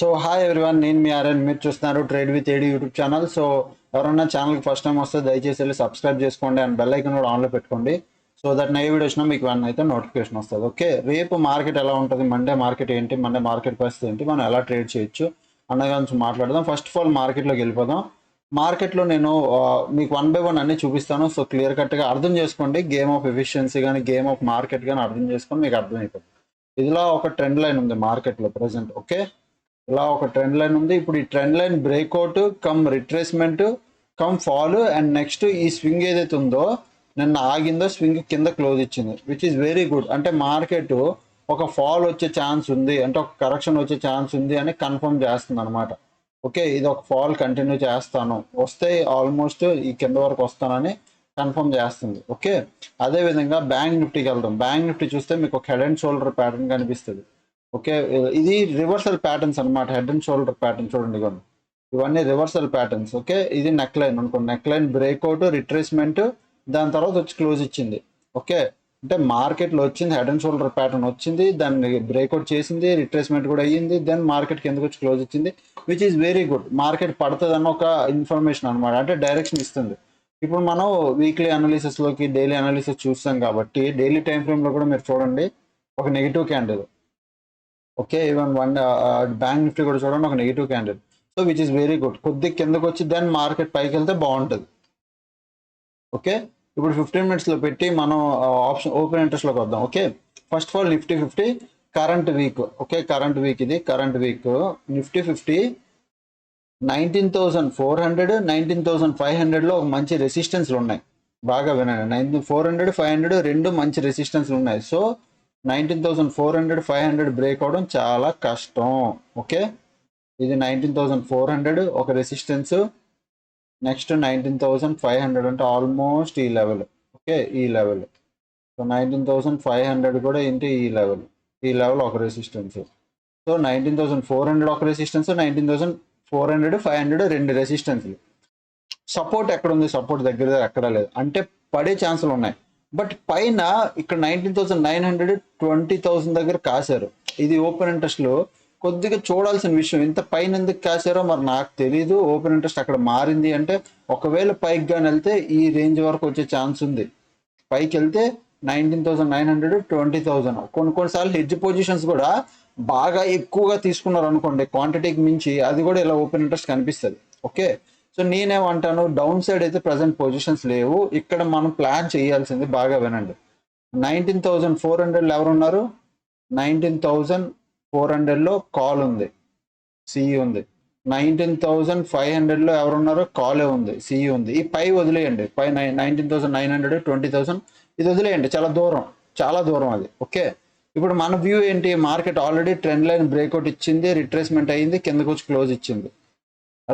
So hi everyone, నేను మీ RN. మీరు చూస్తున్నారు trade with AD YouTube channel. So ఎవరన్నా ఛానల్కి ఫస్ట్ టైం వస్తే దయచేసి వెళ్ళి సబ్స్క్రైబ్ చేసుకోండి అండ్ బెల్ ఐకన్ కూడా ఆన్లో పెట్టుకోండి. సో దట్ ఏ వీడియో వచ్చినా మీకు వన్ అయితే నోటిఫికేషన్ వస్తుంది. ఓకే, రేపు మార్కెట్ ఎలా ఉంటుంది, మండే మార్కెట్ ఏంటి, మండే మార్కెట్ పరిస్థితి ఏంటి, మనం ఎలా ట్రేడ్ చేయొచ్చు అన్న గురించి మాట్లాడదాం. ఫస్ట్ ఆఫ్ ఆల్ మార్కెట్లోకి వెళ్ళిపోదాం. మార్కెట్లో నేను మీకు వన్ బై వన్ అన్ని చూపిస్తాను. సో క్లియర్ కట్గా అర్థం చేసుకోండి. గేమ్ ఆఫ్ ఎఫిషియన్సీ కానీ గేమ్ ఆఫ్ మార్కెట్ కానీ అర్థం చేసుకొని మీకు అర్థమైపోతుంది. ఇదిలా ఒక ట్రెండ్ లైన్ ఉంది మార్కెట్లో ప్రజెంట్. ఓకే, ఇలా ఒక ట్రెండ్ లైన్ ఉంది. ఇప్పుడు ఈ trend line breakout come retracement come fall and next ఈ స్వింగ్ ఏదైతే ఉందో నిన్న ఆగిందో స్వింగ్ కింద క్లోజ్ ఇచ్చింది, విచ్ ఈస్ వెరీ గుడ్. అంటే మార్కెట్ ఒక ఫాల్ వచ్చే ఛాన్స్ ఉంది, అంటే ఒక కరెక్షన్ వచ్చే ఛాన్స్ ఉంది అని కన్ఫర్మ్ చేస్తుంది అనమాట. ఓకే, ఇది ఒక ఫాల్ కంటిన్యూ చేస్తాను, వస్తే ఆల్మోస్ట్ ఈ కింద వరకు వస్తానని కన్ఫర్మ్ చేస్తుంది. ఓకే, అదే విధంగా బ్యాంక్ నిఫ్టీకి వెళ్దాం. బ్యాంక్ నిఫ్టీ చూస్తే మీకు ఒక హెడ్ అండ్ షోల్డర్ ప్యాటర్న్ కనిపిస్తుంది. ఓకే, ఇది రివర్సల్ ప్యాటర్న్స్ అనమాట. హెడ్ అండ్ షోల్డర్ ప్యాటర్న్ చూడండి, ఇవన్నీ ఇవన్నీ రివర్సల్ ప్యాటర్న్స్. ఓకే, ఇది నెక్ లైన్ అనుకోండి. నెక్ లైన్ బ్రేక్అవుట్ రిట్రేస్మెంట్, దాని తర్వాత వచ్చి క్లోజ్ ఇచ్చింది. ఓకే, అంటే మార్కెట్లో వచ్చింది హెడ్ అండ్ షోల్డర్ ప్యాటర్న్ వచ్చింది, దాన్ని బ్రేక్అవుట్ చేసింది, రిట్రేస్మెంట్ కూడా అయ్యింది, దెన్ మార్కెట్ కిందకి వచ్చి క్లోజ్ ఇచ్చింది, which is very good. Market పడుతుంది అన్న ఒక ఇన్ఫర్మేషన్ అనమాట, అంటే డైరెక్షన్ ఇస్తుంది. ఇప్పుడు మనం వీక్లీ అనాలిసిస్లోకి డైలీ అనాలిసిస్ చూస్తాం కాబట్టి డైలీ టైం ఫ్రేమ్లో కూడా మీరు చూడండి ఒక negative candle. Okay, even one bank Nifty కూడా చూడండి ఒక negative candle. So which is very good. కొద్దిగా కిందకు వచ్చి దెన్ మార్కెట్ పైకి వెళ్తే బాగుంటుంది. ఓకే, ఇప్పుడు 15 మినిట్స్లో పెట్టి మనం ఆప్షన్ ఓపెన్ ఇంట్రెస్ట్లోకి వద్దాం. Okay, first of all Nifty 50 current week. Okay, current week ఇది కరెంట్ వీక్. నిఫ్టీ 50 19,400 19,500లో ఒక మంచి రెసిస్టెన్స్లు ఉన్నాయి. బాగా వినండి, 19,400 500 రెండు మంచి రెసిస్టెన్స్లు ఉన్నాయి. సో 19,400 500 బ్రేక్ అవడం చాలా కష్టం. ఓకే, ఇది 19,400 ఒక రెసిస్టెన్స్, నెక్స్ట్ 19,500 అంటే ఆల్మోస్ట్ ఈ లెవెల్. ఓకే, ఈ లెవెల్. సో 19,500 కూడా ఏంటి ఈ లెవెల్, ఈ లెవెల్ ఒక రెసిస్టెన్స్. సో 19,400 ఒక రెసిస్టెన్స్, 19,400 500 రెండు రెసిస్టెన్స్లు. సపోర్ట్ ఎక్కడ ఉంది, సపోర్ట్ దగ్గర ఎక్కడ లేదు, అంటే పడే ఛాన్సులు ఉన్నాయి. బట్ పైన ఇక్కడ 19,900 20,000 దగ్గర కాశారు. ఇది ఓపెన్ ఇంట్రెస్ట్లో కొద్దిగా చూడాల్సిన విషయం. ఇంత పైన ఎందుకు కాశారో మరి నాకు తెలీదు. ఓపెన్ ఇంట్రెస్ట్ అక్కడ మారింది అంటే ఒకవేళ పైకి కానీ వెళ్తే ఈ రేంజ్ వరకు వచ్చే ఛాన్స్ ఉంది. పైకి వెళ్తే 19,900 20,000. కొన్నిసార్లు హెడ్జ్ పొజిషన్స్ కూడా బాగా ఎక్కువగా తీసుకున్నారు అనుకోండి క్వాంటిటీకి మించి, అది కూడా ఇలా ఓపెన్ ఇంట్రెస్ట్ కనిపిస్తుంది. ఓకే, సో నేనేమంటాను, డౌన్ సైడ్ అయితే ప్రజెంట్ పొజిషన్స్ లేవు. ఇక్కడ మనం ప్లాన్ చేయాల్సింది బాగా వినండి. 19,400 ఎవరున్నారు, 19,400లో కాల్ ఉంది, సిఈ ఉంది. 19,500లో ఎవరున్నారో కాలే ఉంది, సిఈ ఉంది. ఈ పై వదిలేయండి, పై 19,900 20,000 ఇది వదిలేయండి, చాలా దూరం, చాలా దూరం అది. ఓకే, ఇప్పుడు మన వ్యూ ఏంటి, market already trend line breakout ఇచ్చింది, రిట్రేస్మెంట్ అయ్యింది, కిందకు వచ్చి క్లోజ్ ఇచ్చింది.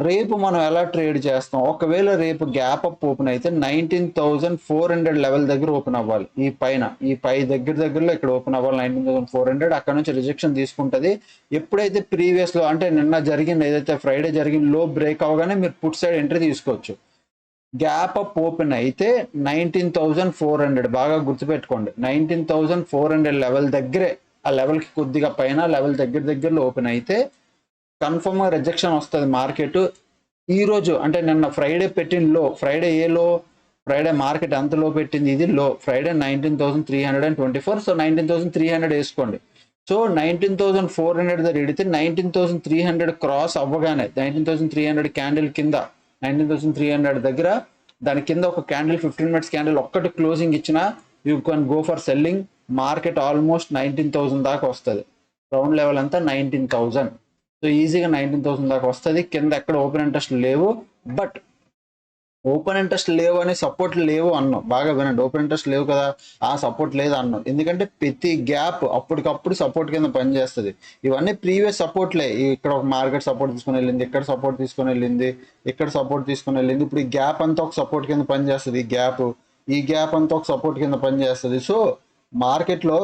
రేపు మనం ఎలా ట్రేడ్ చేస్తాం, ఒకవేళ రేపు గ్యాప్ అప్ ఓపెన్ అయితే 19,400 లెవెల్ దగ్గర ఓపెన్ అవ్వాలి. ఈ పైన ఈ పై దగ్గరలో ఇక్కడ ఓపెన్ అవ్వాలి 19,400. అక్కడ నుంచి రిజెక్షన్ తీసుకుంటుంది. ఎప్పుడైతే ప్రీవియస్లో అంటే నిన్న జరిగింది, ఏదైతే ఫ్రైడే జరిగింది, లో బ్రేక్ అవగానే మీరు పుట్ సైడ్ ఎంట్రీ తీసుకోవచ్చు. గ్యాప్ అప్ ఓపెన్ అయితే 19,400 బాగా గుర్తుపెట్టుకోండి, 19,400 లెవెల్ దగ్గరే, ఆ లెవెల్కి కొద్దిగా పైన లెవెల్ దగ్గరలో ఓపెన్ అయితే కన్ఫర్మ్గా రిజెక్షన్ వస్తుంది మార్కెట్. ఈరోజు అంటే నిన్న ఫ్రైడే పెట్టిన లో, ఫ్రైడే ఏ లో, ఫ్రైడే మార్కెట్ అంత లో పెట్టింది, ఇది లో. ఫ్రైడే 19,324. సో 19,300 వేసుకోండి. సో 19,400 దగ్గర ఎడితే 19,300 క్రాస్ అవ్వగానే 19,300 క్యాండిల్ కింద 19,300 దగ్గర దాని కింద ఒక క్యాండిల్ 15 మినిట్స్ క్యాండిల్ ఒక్కటి క్లోజింగ్ ఇచ్చినా you can go for selling. Market almost 19,000 దాకా వస్తుంది. రౌండ్ లెవెల్ అంతా 19,000. సో ఈజీగా 19,000 దాకా వస్తుంది. కింద ఎక్కడ ఓపెన్ ఇంట్రెస్ట్ లేవు, బట్ ఓపెన్ ఇంట్రెస్ట్ లేవు అని సపోర్ట్ లేవు అన్నాం. బాగా వినండి, ఓపెన్ ఇంట్రెస్ట్ లేవు కదా, ఆ సపోర్ట్ లేదు అన్నాం. ఎందుకంటే ప్రతి గ్యాప్ అప్పటికప్పుడు సపోర్ట్ కింద పనిచేస్తుంది. ఇవన్నీ ప్రీవియస్ సపోర్ట్లే. ఇక్కడ ఒక మార్కెట్ సపోర్ట్ తీసుకొని వెళ్ళింది, ఇక్కడ సపోర్ట్ తీసుకొని వెళ్ళింది, ఇక్కడ సపోర్ట్ తీసుకొని వెళ్ళింది. ఇప్పుడు ఈ గ్యాప్ అంతా ఒక సపోర్ట్ కింద పనిచేస్తుంది. ఈ గ్యాప్ అంతా ఒక సపోర్ట్ కింద పనిచేస్తుంది. సో మార్కెట్లో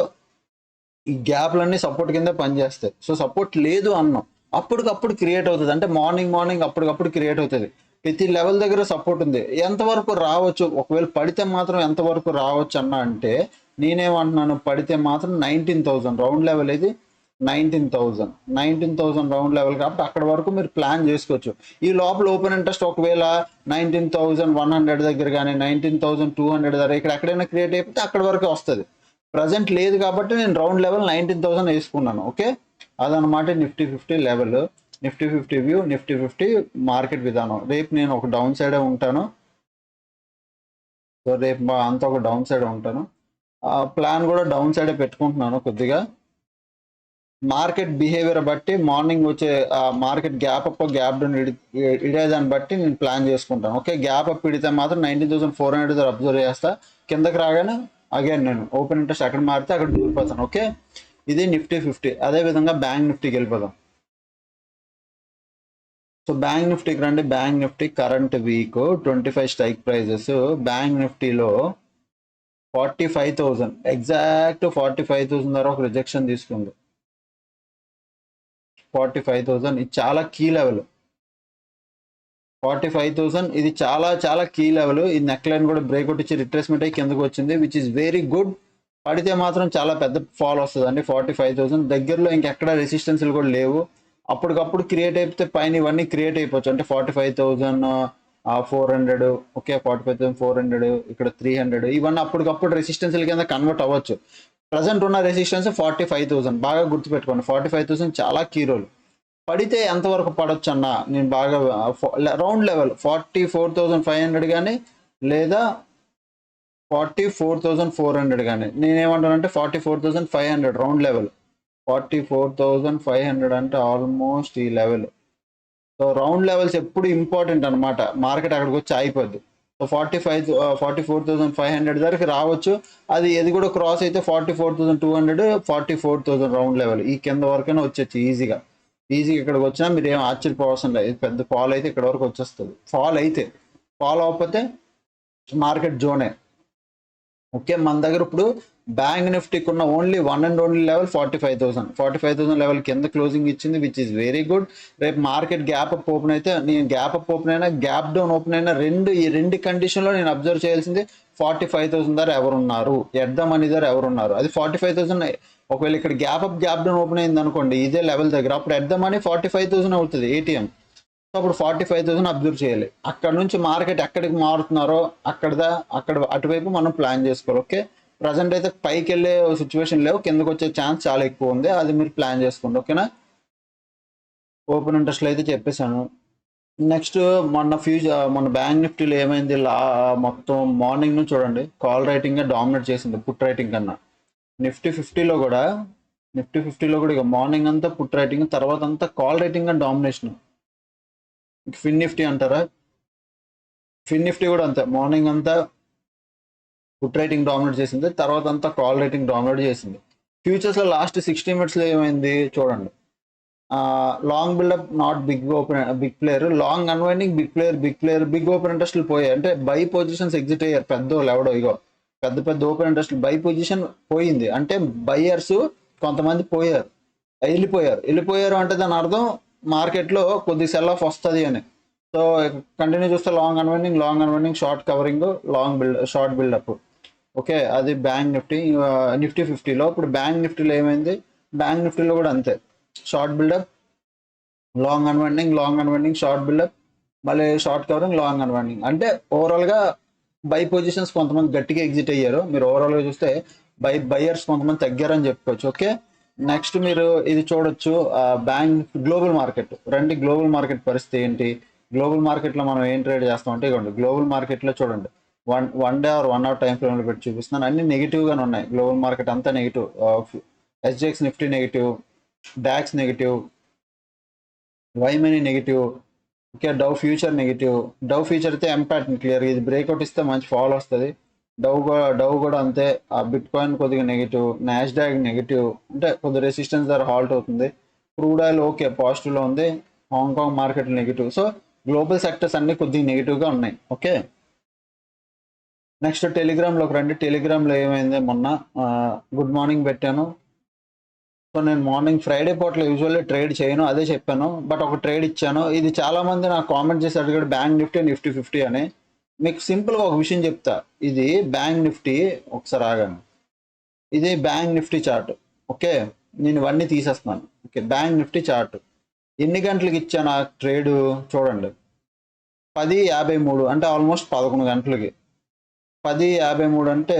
ఈ గ్యాప్లన్నీ సపోర్ట్ కింద పనిచేస్తాయి. సో సపోర్ట్ లేదు అన్నాం, అప్పటికప్పుడు క్రియేట్ అవుతుంది. అంటే మార్నింగ్ అప్పటికప్పుడు క్రియేట్ అవుతుంది. ప్రతి లెవెల్ దగ్గర సపోర్ట్ ఉంది. ఎంతవరకు రావచ్చు, ఒకవేళ పడితే మాత్రం ఎంతవరకు రావచ్చు అన్న అంటే నేనేమంటున్నాను, పడితే మాత్రం 19,000 రౌండ్ లెవెల్ ఇది 19,000 రౌండ్ లెవెల్ కాబట్టి అక్కడ వరకు మీరు ప్లాన్ చేసుకోవచ్చు. ఈ లోపల ఓపెన్ ఇంట్రెస్ట్ ఒకవేళ 19,100 దగ్గర కానీ 19,200 దగ్గర ఇక్కడ ఎక్కడైనా క్రియేట్ అయిపోతే అక్కడ వరకు వస్తుంది. ప్రజెంట్ లేదు కాబట్టి నేను రౌండ్ లెవెల్ 19,000 వేసుకున్నాను. ఓకే, అదనమాట Nifty 50 level, Nifty 50 view, Nifty 50 market విధానం. రేపు నేను ఒక డౌన్ సైడే ఉంటాను. సో రేపు అంతా ఒక డౌన్ సైడ్ ఉంటాను. ప్లాన్ కూడా డౌన్ సైడే పెట్టుకుంటున్నాను కొద్దిగా. మార్కెట్ బిహేవియర్ బట్టి మార్నింగ్ వచ్చే market gap up gap down ఇడేదాన్ని బట్టి నేను ప్లాన్ చేసుకుంటాను. ఓకే, గ్యాప్ అప్ ఇడితే మాత్రం 19,400 అబ్జర్వ్ చేస్తా. కిందకి రాగానే అగైన్ నేను ఓపెన్ ఇంట్రెస్ట్ అక్కడ మారితే అక్కడ దూరిపోతాను. ఓకే, ఇది నిఫ్టీ 50. అదేవిధంగా బ్యాంక్ నిఫ్టీకి వెళ్ళిపోదాం. సో బ్యాంక్ నిఫ్టీకి రండి. Bank Nifty current week 25 strike prices. Bank నిఫ్టీలో 45,000 ఎగ్జాక్ట్ 45,000 ద్వారా ఒక రిజెక్షన్ తీసుకుంది. 45,000 ఇది చాలా కీ లెవెల్. 45,000 ఇది చాలా చాలా కీ లెవెల్. ఈ నెక్ లైన్ కూడా బ్రేక్అవుట్ ఇచ్చి రిట్రేస్మెంట్ అయ్యి కిందకు వచ్చింది, విచ్ ఇస్ వెరీ గుడ్. పడితే మాత్రం చాలా పెద్ద ఫాల్ వస్తుంది అండి. 45,000 దగ్గరలో ఇంకెక్కడ రెసిస్టెన్స్లు కూడా లేవు. అప్పటికప్పుడు క్రియేట్ అయిపోతే పైన ఇవన్నీ క్రియేట్ అయిపోవచ్చు. అంటే 45,400, ఓకే 45,400, ఇక్కడ 300, ఇవన్నీ అప్పటికప్పుడు రెసిస్టెన్స్ల కింద కన్వర్ట్ అవ్వచ్చు. ప్రజెంట్ ఉన్న రెసిస్టెన్స్ 45,000. బాగా గుర్తుపెట్టుకోండి, 45,000 చాలా కీ రోల్. పడితే ఎంతవరకు పడవచ్చు అన్న నేను బాగా రౌండ్ లెవెల్ 44,500 కానీ లేదా 44,400 కానీ. నేనేమంటానంటే 44,500 రౌండ్ లెవెల్. 44,500 అంటే ఆల్మోస్ట్ ఈ లెవెల్. సో రౌండ్ లెవెల్స్ ఎప్పుడు ఇంపార్టెంట్ అనమాట. మార్కెట్ అక్కడికి వచ్చి ఆగిపోద్ది. సో 44,500 వరకు రావచ్చు. అది కూడా క్రాస్ అయితే 44,200, 44,000 రౌండ్ లెవెల్. ఈ కింద వరకైనా వచ్చేచ్చు ఈజీగా ఇక్కడికి వచ్చినా మీరు ఏం ఆశ్చర్యపోవాల్సిన లేదు. పెద్ద ఫాల్ అయితే ఇక్కడ వరకు వచ్చేస్తుంది. ఫాల్ అవ్వకపోతే మార్కెట్ జోనే. ఓకే, మన దగ్గర ఇప్పుడు బ్యాంక్ నిఫ్టీకి ఉన్న only one and only level 45,000 level కింద క్లోజింగ్ ఇచ్చింది, విచ్ ఈస్ వెరీ గుడ్. రేపు మార్కెట్ గ్యాప్ అప్ ఓపెన్ అయితే నేను గ్యాప్ అప్ ఓపెన్ అయినా గ్యాప్ డౌన్ ఓపెన్ అయినా ఈ రెండు కండిషన్లో నేను అబ్జర్వ్ చేయాల్సింది 45,000 దగ్గర ఎవరున్నారు, ఎట్ ద మనీ దగ్గర ఎవరున్నారు. అది 45,000. ఒకవేళ ఇక్కడ gap up gap down open అయింది అనుకోండి ఇదే లెవెల్ దగ్గర, అప్పుడు ఎట్ ద మనీ 45,000 అవుతుంది ఏటీఎం. సో అప్పుడు 45,000 అబ్జర్వ్ చేయాలి. అక్కడ నుంచి మార్కెట్ ఎక్కడికి మారుతున్నారో అక్కడ అటువైపు మనం ప్లాన్ చేసుకోవాలి. ఓకే, ప్రజెంట్ అయితే పైకి వెళ్ళే సిచ్యువేషన్ లేవు, కిందకు వచ్చే ఛాన్స్ చాలా ఎక్కువ ఉంది. అది మీరు ప్లాన్ చేసుకోండి. ఓకేనా, ఓపెన్ ఇంట్రెస్ట్లో అయితే చెప్పేశాను. నెక్స్ట్ మన బ్యాంక్ నిఫ్టీలో ఏమైంది, మొత్తం మార్నింగ్ నుంచి చూడండి కాల్ రైటింగ్ డామినేట్ చేసింది పుట్ రైటింగ్ కన్నా. నిఫ్టీ 50లో కూడా ఇక మార్నింగ్ అంతా పుట్ రైటింగ్, తర్వాత అంతా call writing and domination. Fin Nifty అంటారా, ఫిన్ నిఫ్టీ కూడా అంతే. మార్నింగ్ అంతా పుట్ రైటింగ్ డామినేట్ చేసింది, తర్వాత అంతా కాల్ రైటింగ్ డామినేట్ చేసింది. ఫ్యూచర్స్లో లాస్ట్ 60 minutesలో ఏమైంది చూడండి. Long buildup not big player, long unwinding big open ఇంట్రెస్ట్లు పోయాయి. అంటే బై పొజిషన్స్ ఎగ్జిట్ అయ్యారు పెద్ద ఇగో పెద్ద ఓపెన్ ఇంట్రెస్ట్ బై పొజిషన్ పోయింది. అంటే బయ్యర్స్ కొంతమంది వెళ్ళిపోయారు అంటే దాని అర్థం మార్కెట్లో కొద్ది సెల్ ఆఫ్ వస్తుంది అని. సో కంటిన్యూ చూస్తే long unwinding short covering short buildup. Okay, అది బ్యాంక్ నిఫ్టీ 50లో. ఇప్పుడు బ్యాంక్ నిఫ్టీలో ఏమైంది, బ్యాంక్ నిఫ్టీలో కూడా అంతే. Short buildup, long unwinding short buildup, మళ్ళీ షార్ట్ కవరింగ్, లాంగ్ అన్వైండింగ్. అంటే ఓవరాల్గా బై పొజిషన్స్ కొంతమంది గట్టిగా ఎగ్జిట్ అయ్యారు. మీరు ఓవరాల్గా చూస్తే బయ్యర్స్ కొంతమంది తగ్గారని చెప్పుకోవచ్చు. ఓకే, నెక్స్ట్ మీరు ఇది చూడొచ్చు బ్యాంక్ గ్లోబల్ మార్కెట్. రండి, గ్లోబల్ మార్కెట్ పరిస్థితి ఏంటి. గ్లోబల్ మార్కెట్లో మనం ఏం ట్రేడ్ చేస్తామంటే ఇవ్వండి, గ్లోబల్ మార్కెట్లో చూడండి one day or 1 hour time ఫ్రేమ్లో పెట్టి చూపిస్తున్నాను. అన్ని నెగిటివ్గానే ఉన్నాయి. గ్లోబల్ మార్కెట్ అంతా negative. SGX Nifty negative, DAX negative, వైమనీ negative. Okay, Dow future negative. Dow future అయితే ఎంపాక్ట్ క్లియర్, ఇది బ్రేక్అవుట్ ఇస్తే మంచి ఫాల్ వస్తుంది. డవ్ కూడా అంతే. బిట్ కాయిన్ కొద్దిగా నెగిటివ్, నాస్డాక్ నెగిటివ్, అంటే కొద్దిగా రెసిస్టెన్స్ దగ్గర హాల్ట్ అవుతుంది. క్రూడ్ ఆయిల్ ఓకే పాజిటివ్లో ఉంది. Hong Kong market negative. So global sectors అన్ని కొద్దిగా నెగిటివ్గా ఉన్నాయి. ఓకే, నెక్స్ట్ టెలిగ్రామ్లోకి రండి. టెలిగ్రామ్లో ఏమైంది, మొన్న గుడ్ మార్నింగ్ పెట్టాను. సో నేను మార్నింగ్ ఫ్రైడే పూటలో యూజువల్లీ ట్రేడ్ చేయను, అదే చెప్పాను. బట్ ఒక ట్రేడ్ ఇచ్చాను. ఇది చాలామంది నాకు కామెంట్ చేసి అడిగాడు బ్యాంక్ నిఫ్టీ 50 అని. మీకు సింపుల్గా ఒక విషయం చెప్తా. ఇది బ్యాంక్ నిఫ్టీ, ఒకసారి ఆగాను, ఇది బ్యాంక్ నిఫ్టీ చార్ట్. ఓకే, నేను ఇవన్నీ తీసేస్తున్నాను. ఓకే, బ్యాంక్ నిఫ్టీ చార్ట్ ఎన్ని గంటలకు ఇచ్చాను ఆ ట్రేడ్ చూడండి. 10:53 అంటే ఆల్మోస్ట్ 11 గంటలకి. 10:53 అంటే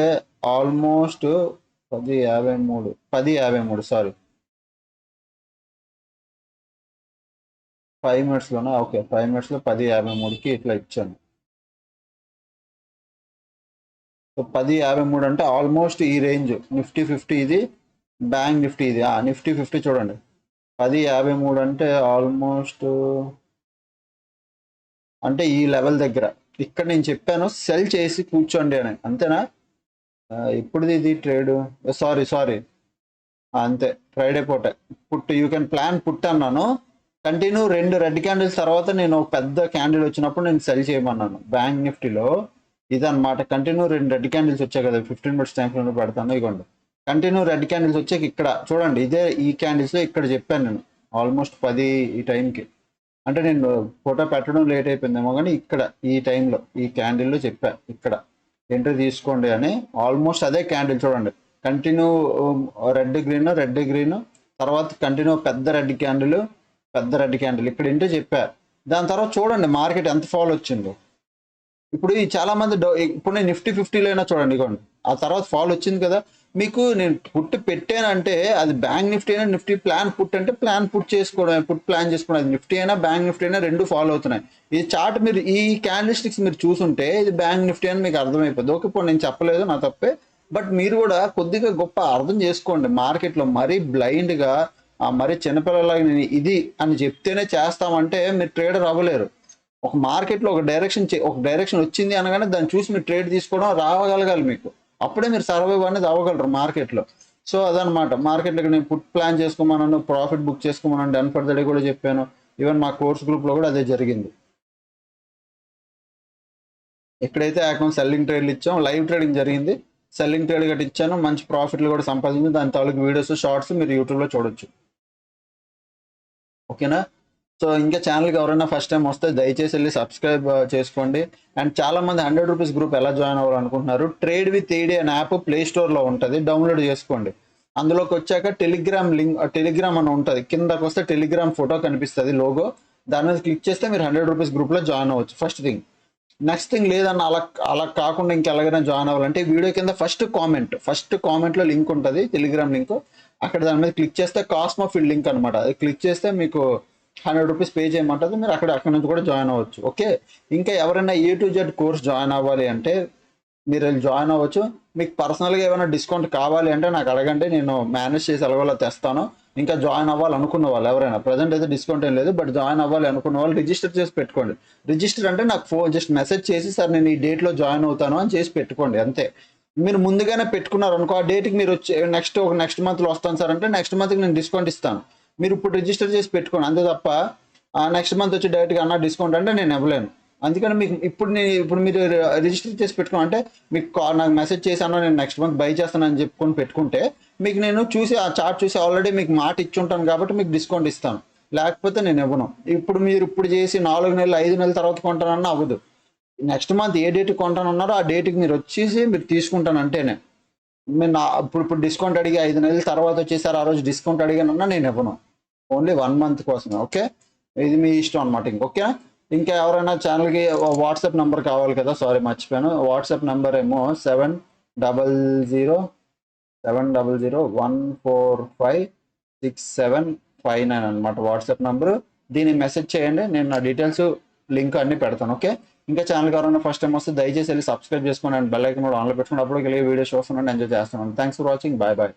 ఆల్మోస్ట్ 10:53 సారీ 5 మినిట్స్లోనా? ఓకే, 5 మినిట్స్లో 10:53కి ఇట్లా ఇచ్చాను. సో 10:53 అంటే ఆల్మోస్ట్ ఈ రేంజ్. నిఫ్టీ 50 ఇది, బ్యాంక్ నిఫ్టీ ఇది. నిఫ్టీ 50 చూడండి, 10:53 అంటే ఆల్మోస్ట్ అంటే ఈ లెవెల్ దగ్గర. ఇక్కడ నేను చెప్పాను సెల్ చేసి కూర్చోండి అని, అంతేనా? ఇప్పుడుది ఇది ట్రేడ్, సారీ సారీ అంతే, ఫ్రైడే పూట put you can plan put అన్నాను. కంటిన్యూ 2 రెడ్ క్యాండిల్స్ తర్వాత నేను ఒక పెద్ద క్యాండిల్ వచ్చినప్పుడు నేను సెల్ చేయమన్నాను. బ్యాంక్ నిఫ్టీలో ఇదన్నమాట. కంటిన్యూ 2 రెడ్ క్యాండిల్స్ వచ్చాయి కదా, 15 మినిట్స్ టైం ఫ్రేమ్ పెడతాను. ఇవ్వండి, కంటిన్యూ రెడ్ క్యాండిల్స్ వచ్చాక ఇక్కడ చూడండి, ఇదే ఈ క్యాండిల్స్లో ఇక్కడ చెప్పాను నేను ఆల్మోస్ట్ 10 ఈ టైంకి. అంటే నేను ఫోటో పెట్టడం లేట్ అయిపోయిందేమో, కానీ ఇక్కడ ఈ టైంలో ఈ క్యాండిల్లో చెప్పా ఇక్కడ ఎంట్రీ తీసుకోండి అని. ఆల్మోస్ట్ అదే క్యాండిల్ చూడండి, కంటిన్యూ రెడ్ గ్రీన్ తర్వాత కంటిన్యూ పెద్ద రెడ్ క్యాండిల్ ఇక్కడ ఏంటో చెప్పా. దాని తర్వాత చూడండి మార్కెట్ ఎంత ఫాల్ వచ్చిందో. ఇప్పుడు ఈ చాలా మంది ఇప్పుడు నేను నిఫ్టీ 50లో అయినా చూడండి, ఇవ్వండి ఆ తర్వాత ఫాల్ వచ్చింది కదా. మీకు నేను పుట్ పెట్టానంటే అది బ్యాంక్ నిఫ్టీ అయినా, నిఫ్టీ ప్లాన్ పుట్ అంటే ప్లాన్ పుట్ చేసుకోవడం, పుట్ ప్లాన్ చేసుకోవడం. అది నిఫ్టీ అయినా బ్యాంక్ నిఫ్టీ అయినా రెండు ఫాలో అవుతున్నాయి. ఈ చార్ట్ మీరు ఈ క్యాండిల్ స్టిక్స్ మీరు చూసుంటే ఇది బ్యాంక్ నిఫ్టీ అని మీకు అర్థమైపోద్ది. ఓకే, ఇప్పుడు నేను చెప్పలేదు, నా తప్పే. బట్ మీరు కూడా కొద్దిగా గొప్ప అర్థం చేసుకోండి మార్కెట్లో. మరీ బ్లైండ్గా మరీ చిన్నపిల్లలాగా నేను ఇది అని చెప్తేనే చేస్తామంటే మీరు ట్రేడర్ అవ్వలేరు. ఒక మార్కెట్లో ఒక డైరెక్షన్ వచ్చింది అనగానే దాన్ని చూసి మీరు ట్రేడ్ తీసుకోవడం రాగలగాలి మీకు. అప్పుడే మీరు సర్వైవ్ అనేది అవ్వగలరు మార్కెట్లో. సో అదనమాట. మార్కెట్లో నేను పుట్ ప్లాన్ చేసుకోమన్నాను, ప్రాఫిట్ బుక్ చేసుకోమన్నాను, డన్ ఫర్ ద డే కూడా చెప్పాను. ఈవెన్ మా కోర్స్ గ్రూప్లో కూడా అదే జరిగింది. ఎక్కడైతే అకౌంట్ సెల్లింగ్ ట్రేడ్లు ఇచ్చాం, లైవ్ ట్రేడింగ్ జరిగింది, సెల్లింగ్ ట్రేడ్ గట్టి ఇచ్చాను, మంచి ప్రాఫిట్లు కూడా సంపాదించి దాని తాలూకు వీడియోస్ షార్ట్స్ మీరు యూట్యూబ్లో చూడొచ్చు. ఓకేనా? సో ఇంకా ఛానల్కి ఎవరైనా ఫస్ట్ టైం వస్తే దయచేసి వెళ్ళి సబ్స్క్రైబ్ చేసుకోండి. అండ్ చాలా మంది 100 రూపీస్ గ్రూప్ ఎలా జాయిన్ అవ్వాలనుకుంటున్నారు, ట్రేడ్ విత్ ఏడి అనే యాప్ ప్లే స్టోర్లో ఉంటుంది, డౌన్లోడ్ చేసుకోండి. అందులోకి వచ్చాక టెలిగ్రామ్ లింక్, టెలిగ్రామ్ అని ఉంటుంది, కిందకి వస్తే టెలిగ్రామ్ ఫోటో కనిపిస్తుంది, లోగో, దాని మీద క్లిక్ చేస్తే మీరు 100 రూపీస్ గ్రూప్లో జాయిన్ అవ్వచ్చు. First thing. నెక్స్ట్ థింగ్, లేదన్న అలా కాకుండా ఇంకెలాగైనా జాయిన్ అవ్వాలంటే వీడియో కింద ఫస్ట్ కామెంట్లో లింక్ ఉంటుంది, టెలిగ్రామ్ లింక్. అక్కడ దాని మీద క్లిక్ చేస్తే కాస్మోఫిల్ లింక్ అనమాట, అది క్లిక్ చేస్తే మీకు 100 రూపీస్ పే చేయమంటుంది, మీరు అక్కడ నుంచి కూడా జాయిన్ అవ్వచ్చు. ఓకే, ఇంకా ఎవరైనా A to Z course join అవ్వాలి అంటే మీరు జాయిన్ అవ్వచ్చు. మీకు పర్సనల్గా ఏమైనా డిస్కౌంట్ కావాలి అంటే నాకు అడగండి, నేను మేనేజ్ చేసి ఎలాగోలా తెస్తాను. ఇంకా జాయిన్ అవ్వాలనుకున్న వాళ్ళు ఎవరైనా, ప్రజెంట్ అయితే డిస్కౌంట్ ఏం లేదు, బట్ జాయిన్ అవ్వాలి అనుకున్న వాళ్ళు రిజిస్టర్ చేసి పెట్టుకోండి. రిజిస్టర్ అంటే నాకు జస్ట్ మెసేజ్ చేసి సార్ నేను ఈ డేట్లో జాయిన్ అవుతాను అని చేసి పెట్టుకోండి, అంతే. మీరు ముందుగానే పెట్టుకున్నారు అనుకో, ఆ డేట్కి మీరు వచ్చి నెక్స్ట్ మంత్లో వస్తాను సార్ అంటే నెక్స్ట్ మంత్కి నేను డిస్కౌంట్ ఇస్తాను. మీరు ఇప్పుడు రిజిస్టర్ చేసి పెట్టుకోండి, అంతే తప్ప నెక్స్ట్ మంత్ వచ్చి డైరెక్ట్గా అన్న డిస్కౌంట్ అంటే నేను ఇవ్వలేను. అందుకని మీకు ఇప్పుడు మీరు రిజిస్టర్ చేసి పెట్టుకోండి, అంటే మీకు నాకు మెసేజ్ చేశాను నేను నెక్స్ట్ మంత్ బై చేస్తానని చెప్పుకొని పెట్టుకుంటే మీకు నేను చూసి ఆ చార్ట్ చూసి ఆల్రెడీ మీకు మాట ఇచ్చి ఉంటాను కాబట్టి మీకు డిస్కౌంట్ ఇస్తాను, లేకపోతే నేను ఇవ్వను. మీరు చేసి 4 నెలలు 5 నెలల తర్వాత కొంటానన్నా అవ్వదు. నెక్స్ట్ మంత్ ఏ డేట్కి కొంటానన్నారో ఆ డేట్కి మీరు వచ్చేసి మీరు తీసుకుంటాను అంటేనే. మీరు ఇప్పుడు డిస్కౌంట్ అడిగి 5 నెలల తర్వాత వచ్చేసారు, ఆ రోజు డిస్కౌంట్ అడిగానన్నా నేను ఇవ్వను, ఓన్లీ 1 మంత్ కోసమే. ఓకే, ఇది మీ ఇష్టం అనమాట. ఓకే, ఇంకా ఎవరైనా ఛానల్కి వాట్సాప్ నెంబర్ కావాలి కదా, సారీ మర్చిపోయాను. వాట్సాప్ నెంబర్ ఏమో 70014567559 అనమాట వాట్సాప్ నెంబరు. దీన్ని మెసేజ్ చేయండి, నేను నా డీటెయిల్స్ లింక్ అన్ని పెడతాను. ఓకే, ఇంకా ఛానల్కి ఎవరైనా ఫస్ట్ టైం వస్తే దయచేసి వెళ్ళి సబ్స్క్రైబ్ చేసుకోండి అండ్ బెల్ ఐకాన్ కూడా ఆన్లో పెట్టుకుని అప్పుడు వీడియో చూస్తున్నాను, ఎంజాయ్ చేస్తున్నాను. Thanks for watching, bye bye.